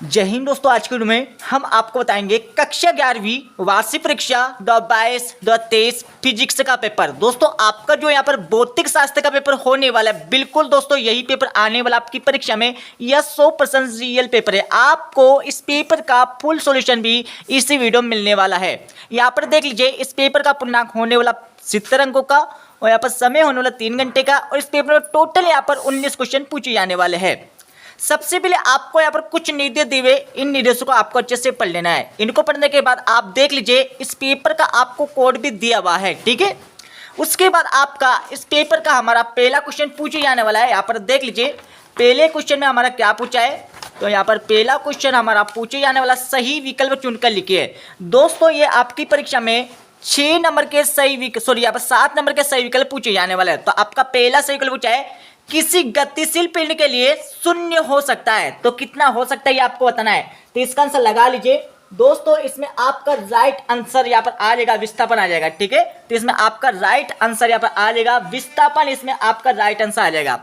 जय हिंद दोस्तों। आज के वीडियो में हम आपको बताएंगे कक्षा 11वीं वार्षिक परीक्षा 2022-2023 फिजिक्स का पेपर। दोस्तों आपका जो यहाँ पर भौतिक शास्त्र का पेपर होने वाला है, बिल्कुल दोस्तों यही पेपर आने वाला आपकी परीक्षा में। यह 100% रियल पेपर है। आपको इस पेपर का फुल सॉल्यूशन भी इसी वीडियो में मिलने वाला है। यहाँ पर देख लीजिए, इस पेपर का पूर्णांक होने वाला 70 अंकों का और यहाँ पर समय होने वाला 3 घंटे का, और इस पेपर में टोटल यहाँ पर 19 क्वेश्चन पूछे जाने वाले हैं। सबसे पहले आपको यहाँ पर कुछ निर्देश दिए हुए, इन निर्देशों को आपको अच्छे से पढ़ लेना है। इनको पढ़ने के बाद आप देख लीजिए, इस पेपर का आपको कोड भी दिया हुआ है, ठीक है। उसके बाद आपका इस पेपर का हमारा पहला क्वेश्चन पूछे जाने वाला है। यहाँ पर देख लीजिए, पहले क्वेश्चन में हमारा क्या पूछा है। तो यहाँ पर पहला क्वेश्चन हमारा पूछे जाने वाला, सही विकल्प चुनकर लिखिए। दोस्तों ये आपकी परीक्षा में 6 नंबर के सही यहाँ पर 7 नंबर के सही विकल्प पूछे जाने वाला है। तो आपका पहला सही विकल्प पूछा है, किसी गतिशील पिंड के लिए शून्य हो सकता है। तो कितना हो सकता है ये आपको बताना है। तो इसका आंसर लगा लीजिए। दोस्तों इसमें आपका राइट आंसर यहाँ पर आ जाएगा, विस्थापन आ जाएगा, ठीक है। तो इसमें आपका राइट आंसर यहाँ पर आ जाएगा विस्थापन, इसमें आपका राइट आंसर आ जाएगा।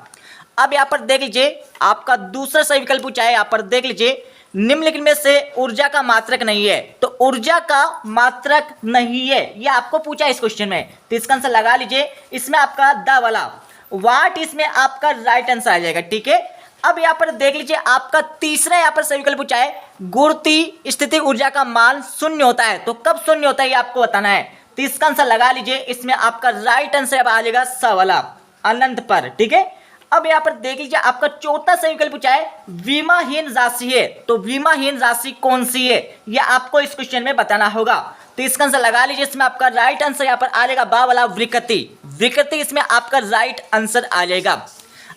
अब यहाँ पर देख लीजिए, आपका दूसरा सही विकल्प पूछा है। यहाँ पर देख लीजिए, निम्नलिखित में से ऊर्जा का मात्रक नहीं है। तो ऊर्जा का मात्रक नहीं है, यह आपको पूछा है इस क्वेश्चन में। तो इसका आंसर लगा लीजिए। इसमें आपका द वाला वाट, इसमें आपका राइट आंसर आ जाएगा, ठीक है। अब यहाँ पर देख लीजिए, आपका तीसरा यहाँ पर सही विकल्प पूछा है, गुरुत्वीय स्थिति ऊर्जा का मान शून्य होता है। तो कब शून्य होता है ये आपको बताना है। तो इसका आंसर लगा लीजिए। इसमें आपका राइट आंसर आ जाएगा स वाला, अनंत पर, ठीक है। अब यहाँ पर देख लीजिए, आपका चौथा सही विकल्प पूछा है, विमाहीन राशि है। तो विमाहीन राशि कौन सी है, यह आपको इस क्वेश्चन में बताना होगा। तो इसका आंसर लगा लीजिए। इसमें आपका राइट आंसर यहाँ पर आ जाएगा बा वाला, विकृति। विकृति इसमें आपका राइट आंसर आ जाएगा।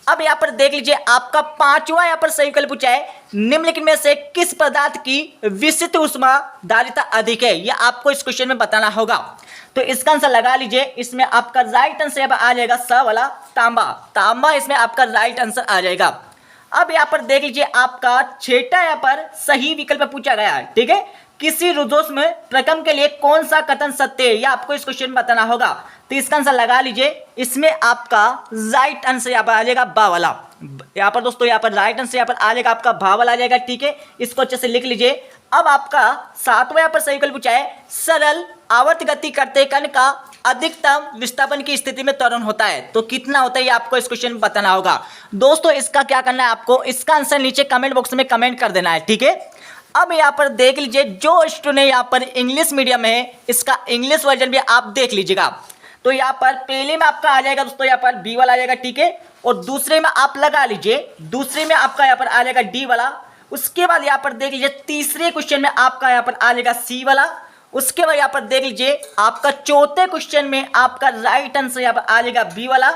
अब यहाँ पर देख लीजिए, आपका पांचवा यहाँ पर सही विकल्प पूछा है, निम्नलिखित में से किस पदार्थ की विशिष्ट ऊष्मा धारिता अधिक है, यह आपको इस क्वेश्चन में बताना होगा। तो इसका आंसर लगा लीजिए। इसमें आपका राइट आंसर यहाँ पर आ जाएगा स वाला, तांबा। तांबा इसमें आपका राइट आंसर आ जाएगा। अब यहाँ पर देख लीजिए, आपका छठा यहाँ पर सही विकल्प पूछा गया है, ठीक है। किसी रुद्धोष्म प्रकम के लिए कौन सा कथन सत्य है, यह आपको इस क्वेश्चन में बताना होगा। तो इसका आंसर लगा लीजिए। इसमें आपका राइट आंसर यहाँ पर आ जाएगा बा वाला। यहाँ पर दोस्तों यहाँ पर राइट आंसर यहाँ पर आ जाएगा आपका भा वाला आ जाएगा, ठीक है। इसको अच्छे से लिख लीजिए। अब आपका सातवां यहाँ पर सही विकल्प पूछा है, सरल आवर्त गति करते कण का अधिकतम विस्थापन की स्थिति में त्वरण होता है। तो कितना होता है ये आपको इस क्वेश्चन में बताना होगा। दोस्तों इसका क्या करना है, आपको इसका आंसर नीचे कमेंट बॉक्स में कमेंट कर देना है, ठीक है। अब यहाँ पर देख लीजिए, जो स्टूडेंट यहाँ पर इंग्लिश मीडियम में है, इसका इंग्लिश वर्जन भी आप देख लीजिएगा। तो यहाँ पर पहले में आपका आ जाएगा दोस्तों, यहाँ पर बी वाला आ जाएगा, ठीक है। और दूसरे में आप लगा लीजिए, दूसरे में आपका यहाँ पर आ जाएगा डी वाला। उसके बाद यहाँ पर देख लीजिए, तीसरे क्वेश्चन में आपका यहाँ पर आ जाएगा सी वाला। उसके बाद यहाँ पर देख लीजिए, आपका चौथे क्वेश्चन में आपका राइट आंसर यहाँ पर आ जाएगा बी वाला।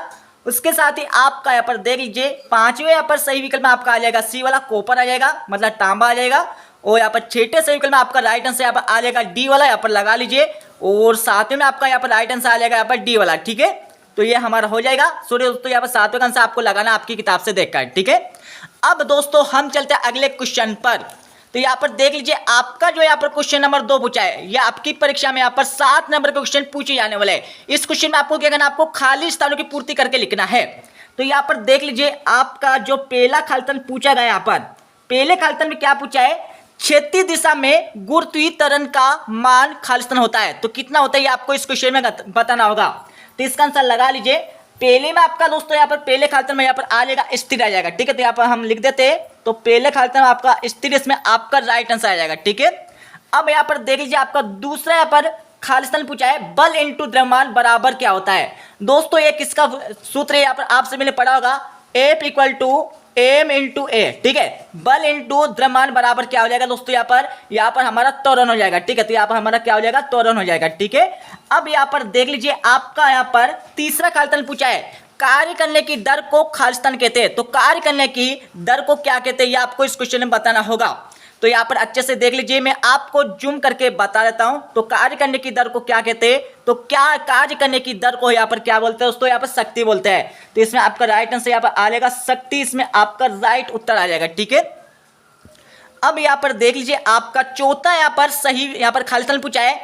उसके साथ ही आपका यहाँ पर देख लीजिए, पांचवें यहाँ पर सही विकल्प में आपका आ जाएगा सी वाला, कॉपर आ जाएगा, मतलब तांबा आ जाएगा। और यहाँ पर छठे सही विकल्प में आपका राइट आंसर यहाँ पर आ जाएगा डी वाला, यहाँ पर लगा लीजिए। और सातवें में आपका यहाँ पर राइट आंसर आ जाएगा यहाँ पर डी वाला, ठीक है। तो ये हमारा हो जाएगा। सॉरी दोस्तों, यहाँ पर सातवें का आंसर आपको लगाना आपकी किताब से देखकर, ठीक है। अब दोस्तों हम चलते हैं अगले क्वेश्चन पर। तो यहाँ पर देख लीजिए, आपका जो यहाँ पर क्वेश्चन नंबर 2 पूछा है, यह आपकी परीक्षा में यहाँ पर 7 नंबर के क्वेश्चन पूछे जाने वाले हैं। इस क्वेश्चन में आपको क्या करना है, आपको खाली स्थानों की पूर्ति करके लिखना है। तो यहाँ पर देख लीजिए, आपका जो पहला खालीस्थान पूछा गया, यहाँ पर पहले खालीस्थान में क्या पूछा है, क्षैतिज दिशा में गुरुत्वीय त्वरण का मान खालीस्थान होता है। तो कितना होता है ये आपको इस क्वेश्चन में बताना होगा। तो इसका आंसर लगा लीजिए। पहले में आपका दोस्तों यहाँ पर पहले खालीस्थान में यहाँ पर आ जाएगा स्थिर आ जाएगा, ठीक है। तो यहाँ पर हम लिख देते हैं, तो पहले खालीस्थान में आपका स्थिर, इसमें आपका राइट आंसर आ जाएगा, ठीक है। अब यहाँ पर देख लीजिए, आपका दूसरा यहाँ पर खालीस्थान पूछा है, बल इंटू द्रव्यमान बराबर क्या होता है। दोस्तों ये किसका सूत्र है, यहाँ पर आपसे मैंने पढ़ा होगा, F equal to m into a, ठीक है। बल इंटू द्रव्यमान बराबर क्या हो जाएगा दोस्तों, यहाँ पर हमारा त्वरण हो जाएगा, ठीक है। तो यहाँ पर हमारा क्या हो जाएगा, त्वरण हो जाएगा, ठीक है। अब यहाँ पर देख लीजिए, आपका यहाँ पर तीसरा खालीस्थान पूछा है, कार्य करने की दर को खालीस्थान कहते हैं। तो कार्य करने की दर को क्या कहते हैं, ये आपको इस क्वेश्चन में बताना होगा। तो यहाँ पर अच्छे से देख लीजिए, मैं आपको जूम करके बता देता हूं। तो कार्य करने की दर को क्या कहते हैं, तो क्या कार्य करने की दर को यहाँ पर क्या बोलते हैं दोस्तों, यहाँ पर शक्ति बोलते हैं। तो इसमें आपका राइट आंसर यहाँ पर आ जाएगा शक्ति, इसमें आपका राइट उत्तर आ जाएगा, ठीक है। अब यहाँ पर देख लीजिए, आपका चौथा यहाँ पर सही यहाँ पर खालीस्थान पूछा है,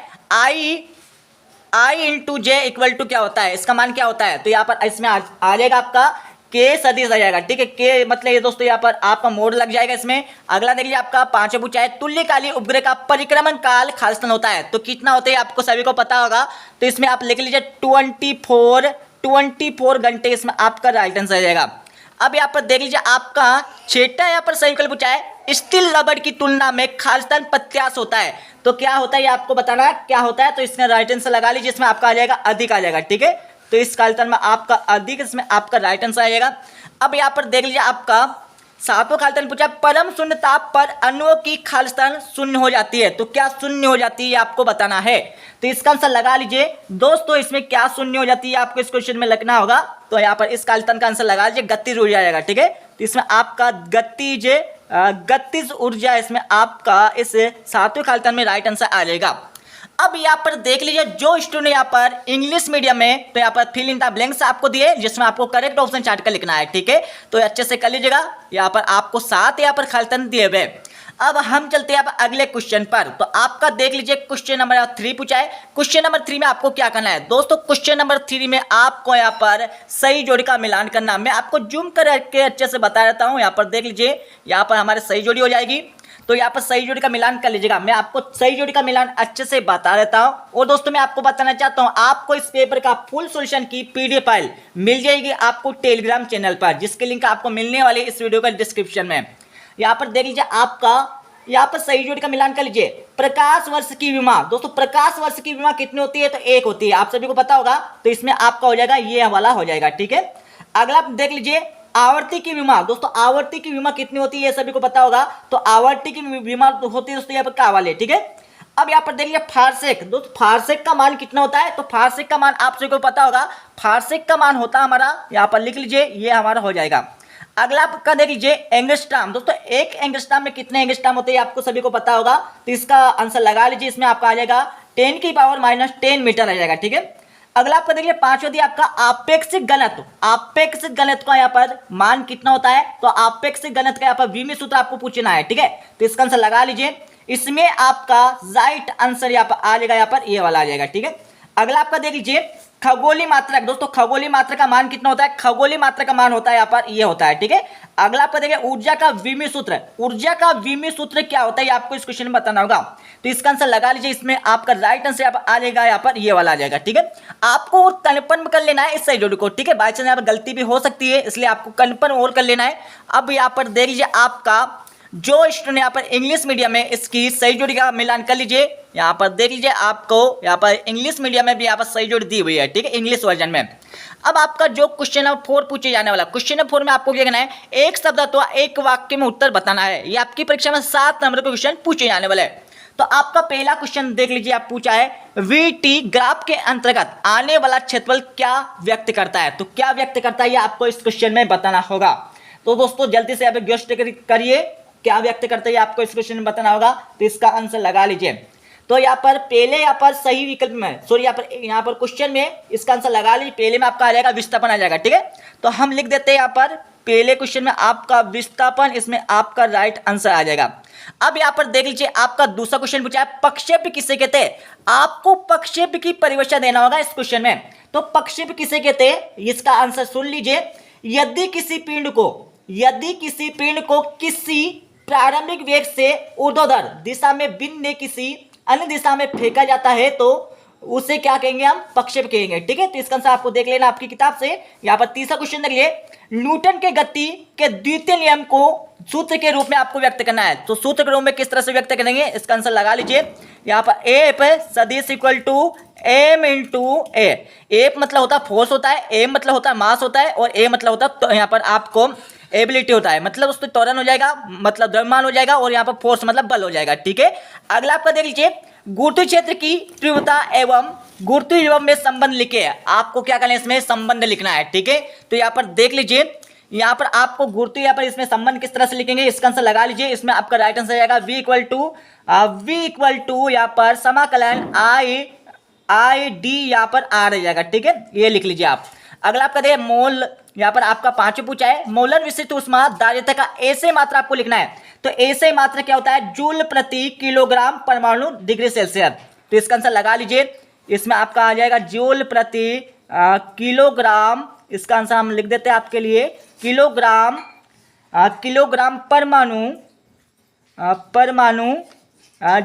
आई इंटू जे इक्वल टू क्या होता है, इसका मान क्या होता है। तो यहाँ पर इसमें आ जाएगा आपका के सदिश आ जाएगा, ठीक है। के मतलब ये दोस्तों यहाँ पर आपका मोड लग जाएगा इसमें। अगला देख लीजिए आपका 5वां पूछा है, तुल्यकालिक उपग्रह का परिक्रमण काल खालिस्तान होता है तो कितना होता है आपको सभी को पता होगा। तो इसमें आप लिख लीजिए 24 घंटे इसमें आपका राइट आंसर आ जाएगा। अब यहाँ पर देख लीजिए आपका 6वां यहाँ पर सही विकल्प पूछा है, स्टील रबड़ की तुलना में खालिस्तान प्रत्याश होता है तो क्या होता है ये आपको बताना है क्या होता है। तो इसमें राइट आंसर लगा लीजिए, इसमें आपका आ जाएगा अधिक आ जाएगा, ठीक है। तो इस खालिस्तान में आपका अधिक, इसमें आपका राइट आंसर आ जाएगा। अब यहाँ पर देख लीजिए आपका 7वां खालिस्तान पूछा, परम शून्य ताप पर अणुओं की खालिस्तान शून्य हो जाती है तो क्या शून्य हो जाती है ये आपको बताना है। तो इसका आंसर लगा लीजिए दोस्तों, इसमें क्या शून्य हो जाती है आपको इस क्वेश्चन में लिखना होगा। तो यहाँ पर इस खालिस्तान का आंसर लगा लीजिए गतिज ऊर्जा जाएगा, ठीक है। तो इसमें आपका गतिज ऊर्जा इसमें आपका इस 7वें खालिस्तान में राइट आंसर आ जाएगा। अब यहाँ पर देख लीजिए जो स्टूडेंट यहाँ पर इंग्लिश मीडियम में, तो यहाँ पर फिल इन द ब्लैंक्स आपको दिए जिसमें आपको करेक्ट ऑप्शन चार्ट कर लिखना है, ठीक है। तो अच्छे से कर लीजिएगा। यहाँ पर आपको 7 यहाँ पर खालिस्तान दिए हुए। अब हम चलते हैं अब अगले क्वेश्चन पर। तो आपका देख लीजिए क्वेश्चन नंबर 3 पूछा है। क्वेश्चन नंबर 3 में आपको क्या करना है दोस्तों, क्वेश्चन नंबर 3 में आपको यहाँ पर सही जोड़ी का मिलान करना। मैं आपको जूम करके अच्छे से बता देता हूँ। यहाँ पर देख लीजिए, यहाँ पर हमारे सही जोड़ी हो जाएगी। तो यहाँ पर सही जोड़ी का मिलान कर लीजिएगा। मैं आपको सही जोड़ी का मिलान अच्छे से बता देता हूँ। और दोस्तों मैं आपको बताना चाहता हूँ, आपको इस पेपर का फुल सॉल्यूशन की पीडीएफ फाइल मिल जाएगी आपको टेलीग्राम चैनल पर, जिसकी लिंक आपको मिलने वाली इस वीडियो का डिस्क्रिप्शन में। यहाँ पर देख लीजिए आपका, यहाँ पर सही जोड़ी का मिलान कर लीजिए। प्रकाश वर्ष की विमा, दोस्तों प्रकाश वर्ष की विमा कितनी होती है तो 1 होती है, आप सभी को पता होगा। तो इसमें आपका हो जाएगा ये वाला हो जाएगा, ठीक है। अगला देख लीजिए आवर्ती की बीमा, दोस्तों आवर्ती की बीमा कितनी होती है ये सभी को पता होगा। तो आवर्ती की बीमा होती है दोस्तों यहाँ पर का वाले, ठीक है। अब यहाँ पर देख लीजिए फारसेक, दोस्तों फारसेक का मान कितना होता है तो फारसेक का मान आप सभी को पता होगा। फारसेक का मान होता है हमारा, यहाँ पर लिख लीजिए ये हमारा हो जाएगा। अगला आपका देख लीजिए एंगस्ट्राम, दोस्तों एक एंगस्ट्राम में कितने एंगस्ट्राम होते हैं आपको सभी को पता होगा। तो इसका आंसर लगा लीजिए, इसमें आपका आ जाएगा 10⁻⁻10 मीटर आ जाएगा, ठीक है। अगला आपका देखिए 5वां दिया आपका आपेक्षिक घनत्व। आपेक्षिक घनत्व का यहाँ पर मान कितना होता है तो आपेक्षिक घनत्व का यहाँ पर विमीय सूत्र आपको पूछना है, ठीक है। तो इसका आंसर लगा लीजिए, इसमें आपका राइट आंसर यहाँ पर आ जाएगा, यहाँ पर ये वाला आ जाएगा, ठीक है। अगला आपका देख लीजिए खगोलीय मात्रक, दोस्तों खगोलीय मात्रक का मान कितना होता है, खगोलीय मात्रक का मान होता है यहाँ पर ये होता है, ठीक है। अगला आपका देखिए ऊर्जा का विमीय सूत्र, ऊर्जा का विमीय सूत्र क्या होता है ये आपको इस क्वेश्चन में बताना होगा। तो इसका आंसर लगा लीजिए, इसमें आपका राइट आंसर यहाँ पर आ जाएगा, यहाँ पर ये वाला आ जाएगा, ठीक है। आपको कन्फर्म कर लेना है इस सही जोड़ी को, ठीक है। बाई चांस यहाँ पर गलती भी हो सकती है, इसलिए आपको कन्फर्म और कर लेना है। अब यहाँ पर देख लीजिए आपका जो स्टूडेंट यहाँ पर इंग्लिश मीडियम में इसकी सही जोड़ी का मिलान कर लीजिए। यहाँ पर देख लीजिए आपको यहाँ पर इंग्लिश मीडियम में भी यहाँ पर सही जोड़ी दी हुई है, ठीक है, इंग्लिश वर्जन में। अब आपका जो क्वेश्चन नंबर 4 पूछे जाने वाला, क्वेश्चन नंबर 4 में आपको क्या करना है, एक शब्द अथवा एक वाक्य में उत्तर बताना है। ये आपकी परीक्षा में 7 नंबर के क्वेश्चन पूछे जाने वाले हैं। तो आपका पहला क्वेश्चन देख लीजिए, आप पूछा है वीटी ग्राफ के अंतर्गत आने वाला क्षेत्रफल क्या व्यक्त करता है। तो क्या व्यक्त करता है ये आपको इस क्वेश्चन में बताना होगा। तो दोस्तों जल्दी से आप गेस्ट करिए, क्या व्यक्त करते हैं आपको इस क्वेश्चन में बताना होगा। तो इसका आंसर लगा लीजिए। तो यहाँ पर पहले यहाँ पर सही विकल्प में, सॉरी यहाँ पर क्वेश्चन में इसका आंसर लगा लीजिए। पहले में आपका आ जाएगा विस्थापन आ जाएगा, ठीक है। तो हम लिख देते हैं यहाँ पर पहले क्वेश्चन में आपका विस्थापन, इसमें आपका राइट आंसर आ जाएगा। अब यहाँ पर देख लीजिए आपका दूसरा क्वेश्चन पूछा है प्रक्षेप किसे कहते हैं। आपको प्रक्षेप की परिभाषा देना होगा इस क्वेश्चन में। तो प्रक्षेप किसे कहते हैं इसका आंसर सुन लीजिए। यदि किसी पिंड को किसी प्रारंभिक वेग से ऊर्ध्वाधर दिशा में भिन्न किसी अन्य दिशा में फेंका जाता है तो उसे क्या कहेंगे, हम प्रक्षेप कहेंगे, ठीक है। तो इसका आंसर आपको देख लेना आपकी किताब से। यहाँ पर तीसरा क्वेश्चन देखिए, न्यूटन के गति के द्वितीय नियम को सूत्र के रूप में आपको व्यक्त करना है। तो सूत्र के रूप में किस तरह से व्यक्त करेंगे इसका आंसर लगा लीजिए। यहाँ पर एफ सदिश इक्वल टू एम इंटू ए मतलब होता है फोर्स होता है, एम मतलब होता है मास होता है, और ए मतलब होता है तो यहाँ पर आपको एबिलिटी होता है, मतलब उसमें त्वरण हो जाएगा, मतलब द्रव्यमान हो जाएगा, और यहाँ पर फोर्स मतलब बल हो जाएगा, ठीक है। अगला आपका देख लीजिए गुरुत्वीय क्षेत्र की तीव्रता एवं गुरुत्वीय विभव में संबंध लिखे। आपको क्या करना है, इसमें संबंध लिखना है, ठीक है। तो यहाँ पर देख लीजिए, यहाँ पर आपको गुरुत्वीय, यहाँ पर इसमें संबंध किस तरह से लिखेंगे इसका आंसर लगा लीजिए। इसमें आपका राइट आंसर आएगा v इक्वल टू यहाँ पर समाकलन आई डी यहाँ पर आ रह जाएगा, ठीक है, ये लिख लीजिए आप। अगला आपका देखिए मोल, यहाँ पर आपका 5वां पूछा है मोलर विशिष्ट ऊष्मा दार्ढ्यता का ऐसे मात्रा आपको लिखना है। तो ऐसे मात्रा क्या होता है, जूल प्रति किलोग्राम परमाणु डिग्री सेल्सियस। तो इसका आंसर लगा लीजिए, इसमें आपका आ जाएगा जूल प्रति किलोग्राम इसका आंसर हम लिख देते हैं आपके लिए किलोग्राम परमाणु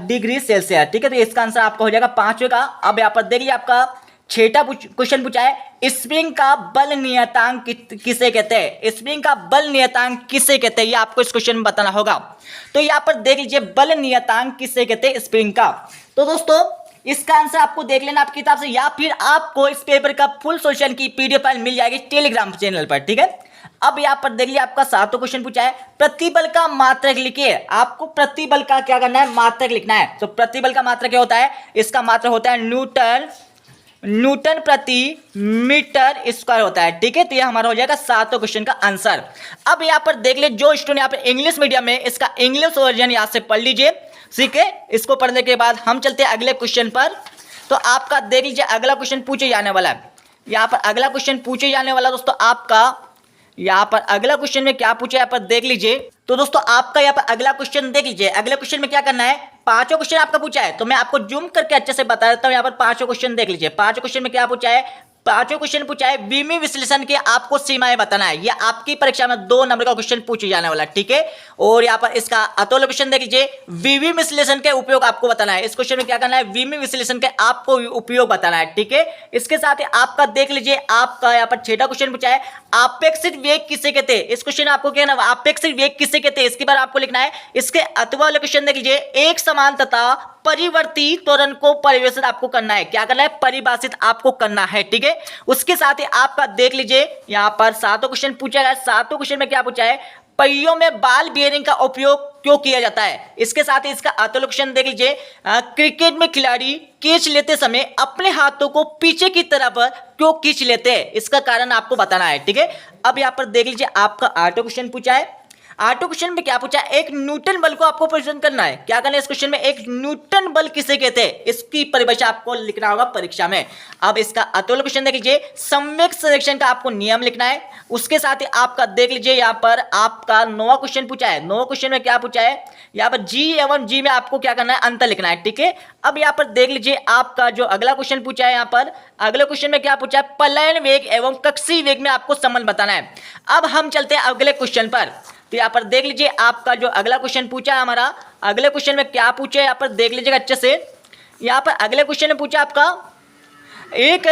डिग्री सेल्सियस। ठीक है, तो इसका आंसर आपका हो जाएगा 5 का। अब यहाँ पर देखिए आपका छठा क्वेश्चन पूछा है, स्प्रिंग का बल नियतांक किसे कहते हैं? स्प्रिंग का बल नियतांक किसे कहते हैं, ये आपको इस क्वेश्चन में बताना होगा। तो यहाँ पर देख लीजिए बल नियतांक किसे कहते हैं स्प्रिंग का। तो दोस्तों इसका आंसर आपको देख लेना आपकी किताब से, या फिर आपको इस पेपर का फुल सॉल्यूशन की पीडीएफ फाइल मिल जाएगी टेलीग्राम चैनल पर। ठीक है, अब यहाँ पर देखिए आपका 7वां क्वेश्चन पूछा है, प्रतिबल का मात्रक लिखिए। आपको प्रतिबल का क्या करना है, मात्रक लिखना है। तो प्रतिबल का मात्रक क्या होता है, इसका मात्रक होता है न्यूटन प्रति मीटर स्क्वायर होता है। ठीक है, तो ये हमारा हो जाएगा 7वां क्वेश्चन का आंसर। अब यहाँ पर देख ले, जो स्टूडेंट यहाँ पर इंग्लिश मीडियम में, इसका इंग्लिश वर्जन यहाँ से पढ़ लीजिए। ठीक है, इसको पढ़ने के बाद हम चलते हैं अगले क्वेश्चन पर। तो आपका देख लीजिए अगला क्वेश्चन पूछे जाने वाला है। यहाँ पर अगला क्वेश्चन पूछे जाने वाला दोस्तों आपका, यहाँ पर अगला क्वेश्चन में क्या पूछा है यहाँ पर देख लीजिए। तो दोस्तों आपका यहाँ पर अगला क्वेश्चन देख लीजिए। अगले क्वेश्चन में क्या करना है, 5वां क्वेश्चन आपका पूछा है, तो मैं आपको जूम करके अच्छे से बता देता हूँ। यहाँ पर 5वां क्वेश्चन देख लीजिए। 5वें क्वेश्चन में क्या पूछा है, 5वां क्वेश्चन पूछा है विमी विश्लेषण के आपको सीमाएं बताना है। ये आपकी परीक्षा में 2 नंबर का क्वेश्चन पूछे जाने वाला है। ठीक है, और यहाँ पर इसका अतोल क्वेश्चन देख लीजिए, विमी विश्लेषण के उपयोग आपको बताना है। इस क्वेश्चन में क्या करना है, विमी विश्लेषण के आपको उपयोग बताना है। ठीक है, इसके साथ ही आपका देख लीजिए आपका यहाँ पर 6वां क्वेश्चन पूछा है, अपेक्षित वेग किसे कहते हैं। इस क्वेश्चन आपको क्या करना है, अपेक्षित वेग किसे कहते हैं, इसके बारे में आपको लिखना है। इसके अथवा वाले क्वेश्चन देख लीजिए, एक समान तथा परिवर्ती त्वरण को परिभाषित आपको करना है। क्या करना है, परिभाषित आपको करना है। ठीक है, उसके साथ ही आपका देख लीजिए यहाँ पर 7वां क्वेश्चन पूछा गया। 7वें क्वेश्चन में क्या पूछा है, पहियों में बाल बियरिंग का उपयोग क्यों किया जाता है। इसके साथ ही इसका अतुल क्वेश्चन देख लीजिए, क्रिकेट में खिलाड़ी कैच लेते समय अपने हाथों को पीछे की तरफ क्यों खींच लेते हैं, इसका कारण आपको बताना है। ठीक है, अब यहाँ पर देख लीजिए आपका 8वां क्वेश्चन पूछा है। 8वें क्वेश्चन में क्या पूछा है, एक न्यूटन बल को आपको प्रेजेंट करना है। क्या करना है इस क्वेश्चन में, एक न्यूटन बल किसे कहते हैं, इसकी परिभाषा आपको लिखना होगा परीक्षा में। अब इसका अतुल क्वेश्चन देख लीजिए, संवेग संरक्षण का आपको नियम लिखना है। उसके साथ ही आपका देख लीजिए यहाँ पर आपका 9वां क्वेश्चन पूछा है। 9वें क्वेश्चन में क्या पूछा है, यहाँ पर जी एवं जी में आपको क्या करना है, अंतर लिखना है। ठीक है, अब यहाँ पर देख लीजिए आपका जो अगला क्वेश्चन पूछा है, यहाँ पर अगले क्वेश्चन में क्या पूछा है, पलायन वेग एवं कक्षीय वेग में आपको संबंध बताना है। अब हम चलते हैं अगले क्वेश्चन पर। तो यहाँ पर देख लीजिए आपका जो अगला क्वेश्चन पूछा है हमारा, अगले क्वेश्चन में क्या पूछा है यहाँ पर देख लीजिएगा अच्छे से। यहाँ पर अगले क्वेश्चन में पूछा आपका, एक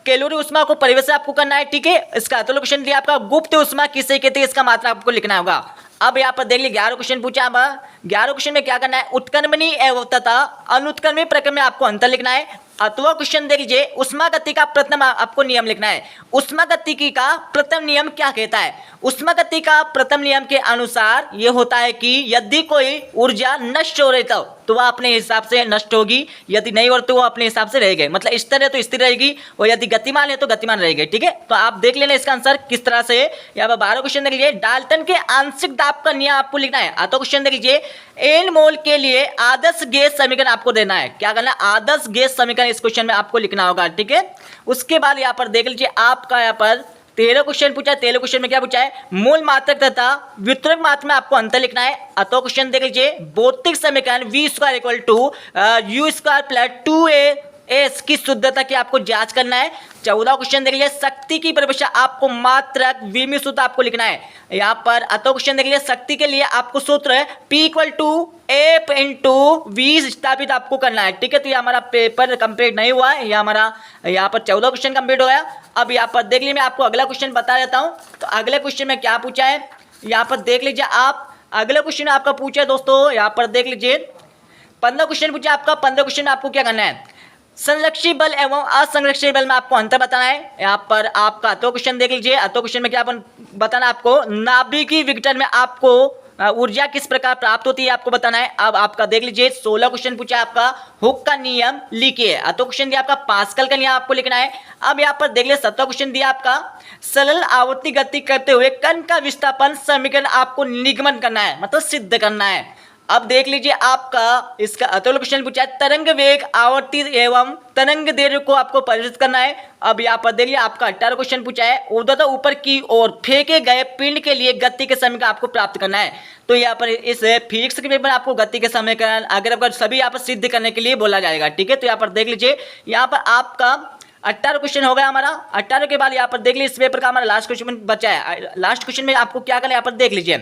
कैलोरी उष्मा को परिभाषित आपको करना है। ठीक है, इसका अतुल क्वेश्चन दिया आपका, गुप्त उष्मा किसे कहते हैं, इसका मात्रा आपको लिखना होगा। अब यहाँ पर देख लीजिए 11वां क्वेश्चन पूछा है। 11वें क्वेश्चन में क्या करना है, उत्क्रमणी एवं तथा अनुत्क्रमणी प्रक्रम में आपको अंतर लिखना है। अथवा क्वेश्चन देख लीजिए, उष्मागति का प्रथम आपको नियम लिखना है। उष्मागतिकी का प्रथम नियम क्या कहता है, उष्मागति का प्रथम नियम के अनुसार यह होता है कि यदि कोई ऊर्जा नष्ट हो रही तो वह अपने हिसाब से नष्ट होगी, यदि नहीं हो तो वो अपने हिसाब से रहेगी, मतलब स्थिर है तो स्थिर रहेगी, और यदि गतिमान है तो गतिमान रहेगी। ठीक है, तो आप देख लेना इसका आंसर किस तरह से। यहाँ पर 12वां क्वेश्चन देख लीजिए, डाल्टन के आंशिक दाब का नियम आपको लिखना है। अतो क्वेश्चन देख लीजिए, एन मोल के लिए आदर्श गैस समीकरण आपको देना है। क्या करना है, आदर्श गैस समीकरण इस क्वेश्चन में आपको लिखना होगा। ठीक है, उसके बाद यहाँ पर देख लीजिए आपका यहाँ पर 13वां क्वेश्चन पूछा है। 13वें क्वेश्चन में क्या पूछा है, मूल मात्रक तथा व्युत्क्रम मात्रक में आपको अंतर लिखना है। अतो क्वेश्चन देख लीजिए, भौतिक समीकरण v² = u² + 2as की शुद्धता की आपको जांच करना है। 14वां क्वेश्चन देख लीजिए, शक्ति की परिभाषा आपको मात्रक v में सूत्र आपको लिखना है। यहाँ पर अतो क्वेश्चन देख लीजिए, शक्ति के लिए आपको सूत्र P = F × V स्थापित आपको करना है। ठीक है, तो ये हमारा पेपर कंप्लीट नहीं हुआ है, ये हमारा यहाँ पर 14वां क्वेश्चन कंप्लीट हो गया। अब यहाँ पर देख लीजिए मैं आपको अगला क्वेश्चन बता देता हूँ। तो अगले क्वेश्चन में क्या पूछा है, यहाँ पर देख लीजिए आप, अगले क्वेश्चन आपका पूछा है दोस्तों, यहाँ पर देख लीजिए 15 क्वेश्चन पूछा आपका। 15 क्वेश्चन में आपको क्या करना है, संरक्षी बल एवं असंरक्षी बल में आपको अंतर बताना है। यहाँ पर आपका अतो क्वेश्चन देख लीजिए। अतो क्वेश्चन में क्या बताना आपको, नाभिकीय विघटन में आपको ऊर्जा किस प्रकार प्राप्त होती है आपको बताना है। अब आपका देख लीजिए 16 क्वेश्चन पूछा है आपका, हुक का नियम लिखिए। अतो क्वेश्चन दिया आपका, पास्कल का नियम आपको लिखना है। अब यहाँ पर देख लीजिए 17 क्वेश्चन दिया आपका, सरल आवर्ती गति करते हुए कण का विस्थापन समीकरण आपको निगमन करना है, मतलब सिद्ध करना है। अब देख लीजिए आपका इसका अतुल क्वेश्चन पूछा है, तरंग वेग आवर्ती एवं तरंग दैर्घ्य को आपको परिभाषित करना है। अब यहाँ पर देखिए आपका 18 क्वेश्चन पूछा है, ऊर्ध्वाधर ऊपर की ओर फेंके गए पिंड के लिए गति के समीकरण आपको प्राप्त करना है। तो यहाँ पर इस फिजिक्स के पेपर आपको गति के समीकरण अगर सभी यहाँ पर सिद्ध करने के लिए बोला जाएगा। ठीक है, तो यहाँ पर देख लीजिए, यहाँ पर आपका 18 क्वेश्चन हो गया हमारा। 18 के बाद यहाँ पर देख लीजिए इस पेपर का हमारा लास्ट क्वेश्चन बचा है। लास्ट क्वेश्चन में आपको क्या करना है यहाँ पर देख लीजिए।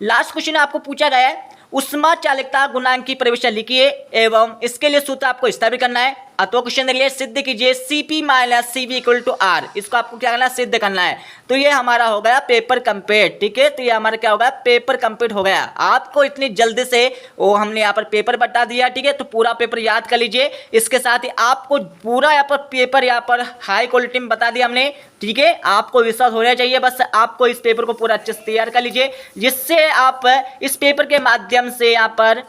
लास्ट क्वेश्चन आपको पूछा गया है उष्मा चालकता गुणांक की परिभाषा लिखिए एवं इसके लिए सूत्र आपको स्थापित करना है। तो क्वेश्चन देखिए, सिद्ध कीजिए Cp minus Cv equal to R। इसको आपको क्या करना है, सिद्ध करना है। तो ये हमारा हो गया पेपर कंप्लीट। ठीक है, तो ये हमारा क्या हो गया, पेपर कंप्लीट हो गया। आपको इतनी जल्दी से वो हमने यहाँ पर पेपर बता दिया। ठीक है, तो पूरा पेपर याद कर लीजिए। इसके साथ ही आपको पूरा यहाँ पर पेपर यहाँ पर हाई क्वालिटी में बता दिया हमने। ठीक है, आपको विश्वास होना चाहिए। बस आपको इस पेपर को पूरा अच्छे से तैयार कर लीजिए, जिससे आप इस पेपर के माध्यम से यहाँ पर